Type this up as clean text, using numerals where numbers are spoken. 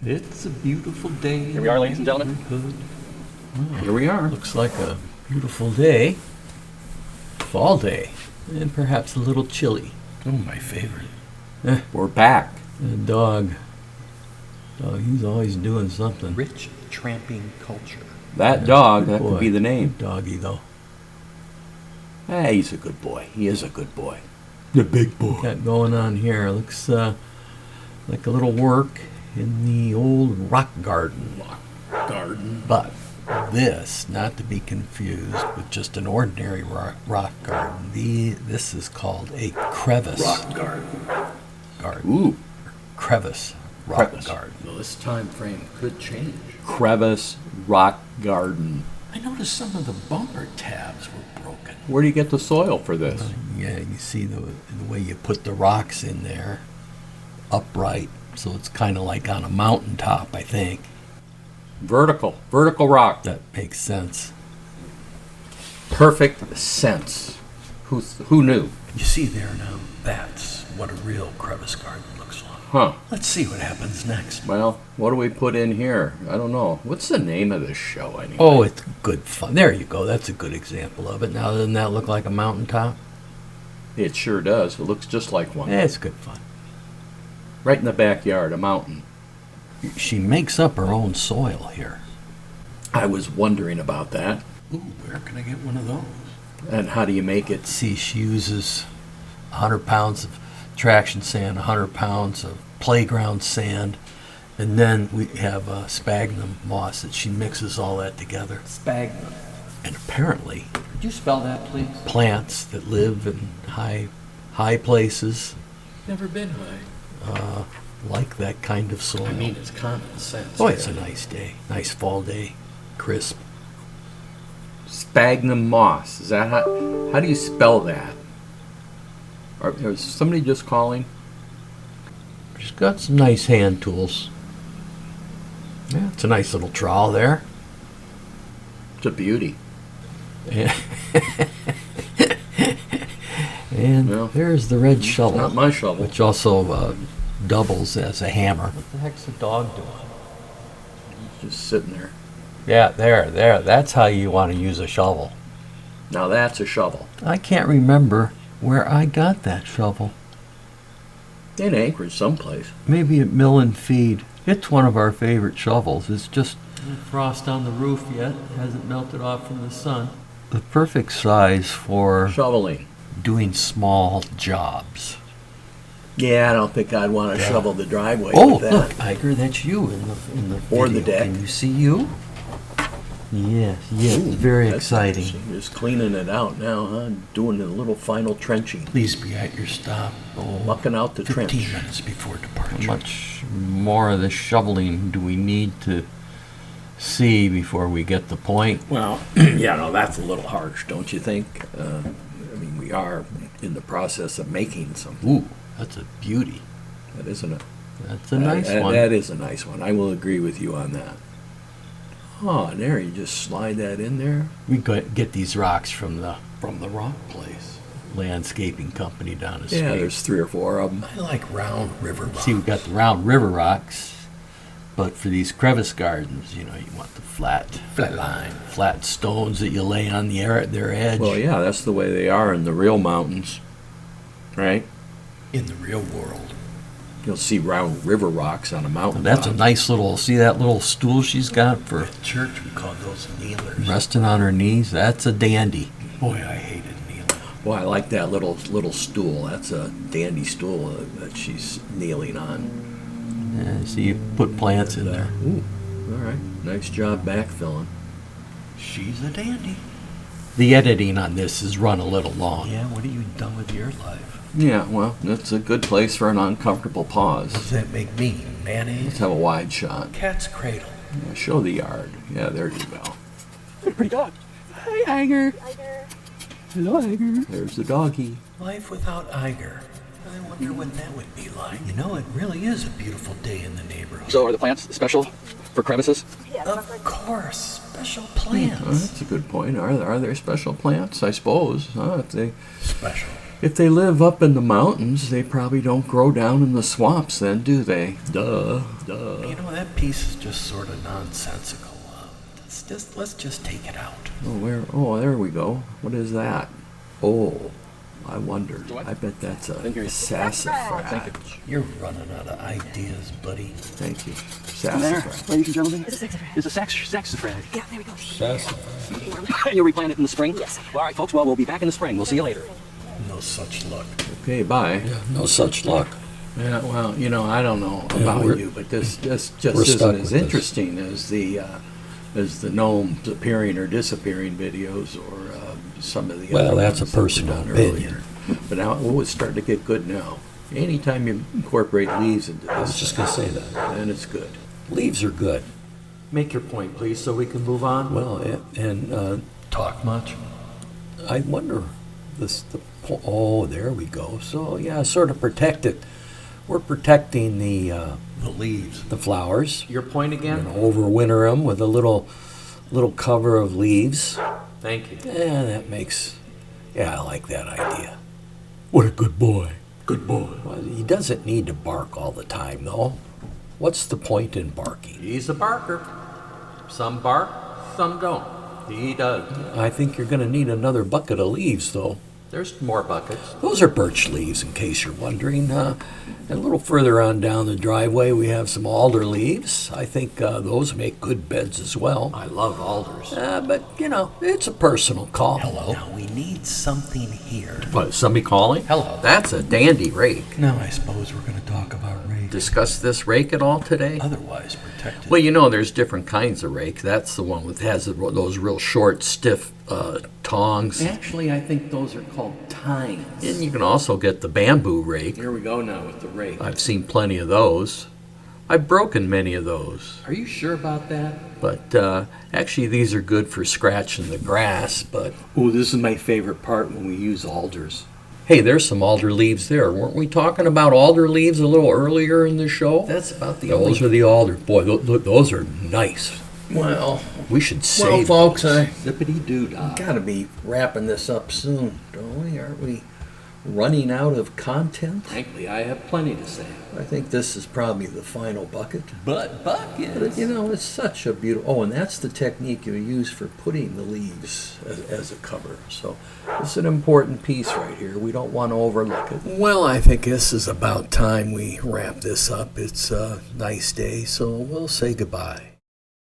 It's a beautiful day. Here we are, ladies and gentlemen. Here we are. Looks like a beautiful day. Fall day. And perhaps a little chilly. Oh, my favorite. We're back. The dog. He's always doing something. Rich tramping culture. That dog, that Boy. could be the name. Doggy, though. Hey, he's a good boy. He is a good boy. The big boy. Got going on here. Looks like a little work in the old rock garden. But this, not to be confused with just an ordinary rock garden. This is called a crevice garden. Ooh, Crevice rock Crevice. garden. Well, this time frame could change. Crevice Rock Garden. I noticed some of the bumper tabs were broken. Where do you get the soil for this? Yeah, you see the way you put the rocks in there, upright, so it's kind of like on a mountaintop, I think. Vertical rock. That makes sense. Perfect sense. Who knew? You see there now, that's what a real crevice garden looks like. Huh. Let's see what happens next. Well, what do we put in here? I don't know. What's the name of this show anyway? Oh, it's good fun. There you go. That's a good example of it. Now, doesn't that look like a mountaintop? It sure does. It looks just like one. It's good fun. Right in the backyard, a mountain. She makes up her own soil here. I was wondering about that. Ooh, where can I get one of those? And how do you make it? See, she uses 100 pounds of traction sand, 100 pounds of playground sand, and then we have sphagnum moss that she mixes all that together. Sphagnum. And apparently, Could you spell that, please? plants that live in high places Never been high. like that kind of soil. I mean, it's common sense. Boy, it's a nice day, nice fall day, crisp. Sphagnum moss. Is that how do you spell that? Is somebody just calling? She's got some nice hand tools. Yeah, it's a nice little trowel there. It's a beauty. And Well, there's the red shovel, Not my shovel. which also doubles as a hammer. What the heck's the dog doing? Just sitting there. Yeah, there. That's how you want to use a shovel. Now that's a shovel. I can't remember where I got that shovel. In Anchorage someplace. Maybe at Mill and Feed. It's one of our favorite shovels. It's just no frost on the roof yet. It hasn't melted off from the sun. The perfect size for Shoveling. doing small jobs. Yeah, I don't think I'd want to Yeah. shovel the driveway Oh, with that. look, Iger, that's you in the Or the video. deck. Can you see you? Yes, it's very That's exciting. interesting. Just cleaning it out now, huh? Doing a little final trenching. Please be at your stop. Mucking out the 15 trench. minutes before How departure. much more of the shoveling do we need to see before we get the point? Well, yeah, no, that's a little harsh, don't you think? I mean, we are in the process of making some. Ooh, that's a beauty. That isn't a That's a nice one. That is a nice one. I will agree with you on that. Oh, and there, you just slide that in there. We get these rocks from the rock place, landscaping company down the street. Yeah, there's 3 or 4 of them. I like round river rock. See, we've got the round river rocks, but for these crevice gardens, you want the flat line. flat stones that you lay on their edge. Well, yeah, that's the way they are in the real mountains, right? In the real world. You'll see round river rocks on a mountain. That's a nice little, see that little stool she's got for At church, we called those kneelers. resting on her knees? That's a dandy. Boy, I hated kneeling. Well, I like that little stool. That's a dandy stool that she's kneeling on. Yeah, see, you put plants in there. Ooh, all right. Nice job backfilling. She's a dandy. The editing on this is run a little long. Yeah, what have you done with your life? Yeah, well, that's a good place for an uncomfortable pause. Does that make me Let's mayonnaise? have a wide shot. Cat's cradle. Yeah, show the yard. Yeah, there you go. Pretty dog. Hi, Iger. Hello, Iger. There's the doggy. Life without Iger. I wonder what that would be like. You know, it really is a beautiful day in the neighborhood. So are the plants special for crevices? Of course, special Oh, plants. that's a good point. Are there special plants? I suppose. Huh? If they Special. If they live up in the mountains, they probably don't grow down in the swamps then, do they? Duh. You know, that piece is just sort of nonsensical. Let's just take it out. Oh, there we go. What is that? Oh, I wonder. I bet that's a sassafras. You're running out of ideas, buddy. Thank you. And there, Sassafras. ladies and gentlemen, It's a saxophone. is a saxophras. Yeah, there we go. And you'll replant it in the spring? Yes. Well, all right, folks. Well, we'll be back in the spring. We'll see you later. No such luck. Okay, bye. No such luck. Yeah, well, I don't know about we're- you, but this just we're isn't stuck as with this. interesting as the gnomes appearing or disappearing videos or some of the Well, other that's a ones that were personal done opinion. earlier. But now it's starting to get good now. Anytime you incorporate leaves into I was this, just going to say that. then it's good. Leaves are good. Make your point, please, so we can move on. Well, and Talk much? I wonder, oh, there we go. So, yeah, sort of protect it. We're protecting the leaves. the flowers. Your point again? And overwinter them with a little cover of leaves. Thank you. Yeah, that makes, I like that idea. What a good boy. Good boy. Well, he doesn't need to bark all the time, though. What's the point in barking? He's a barker. Some bark, some don't. He does. I think you're going to need another bucket of leaves, though. There's more buckets. Those are birch leaves, in case you're wondering. And a little further on down the driveway, we have some alder leaves. I think those make good beds as well. I love alders. But, it's a personal call. Hello. Now we need something here. What, somebody calling? Hello. That's a dandy rake. Now I suppose we're going to talk about rake. Discuss this rake at all today? Otherwise protected. Well, there's different kinds of rake. That's the one that has those real short, stiff tongs. Actually, I think those are called tines. And you can also get the bamboo rake. Here we go now with the rake. I've seen plenty of those. I've broken many of those. Are you sure about that? But actually, these are good for scratching the grass. But Ooh, this is my favorite part when we use alders. Hey, there's some alder leaves there. Weren't we talking about alder leaves a little earlier in the show? That's about the Those are the alder. Boy, those are nice. Well, We should save folks, those. zippity-doo-dah. Gotta be wrapping this up soon, don't we? Aren't we running out of content? frankly, I have plenty to say. I think this is probably the final bucket. But buckets. It's such a beautiful. Oh, and that's the technique you use for putting the leaves as a cover. So it's an important piece right here. We don't want to overlook it. Well, I think this is about time we wrap this up. It's a nice day, so we'll say goodbye.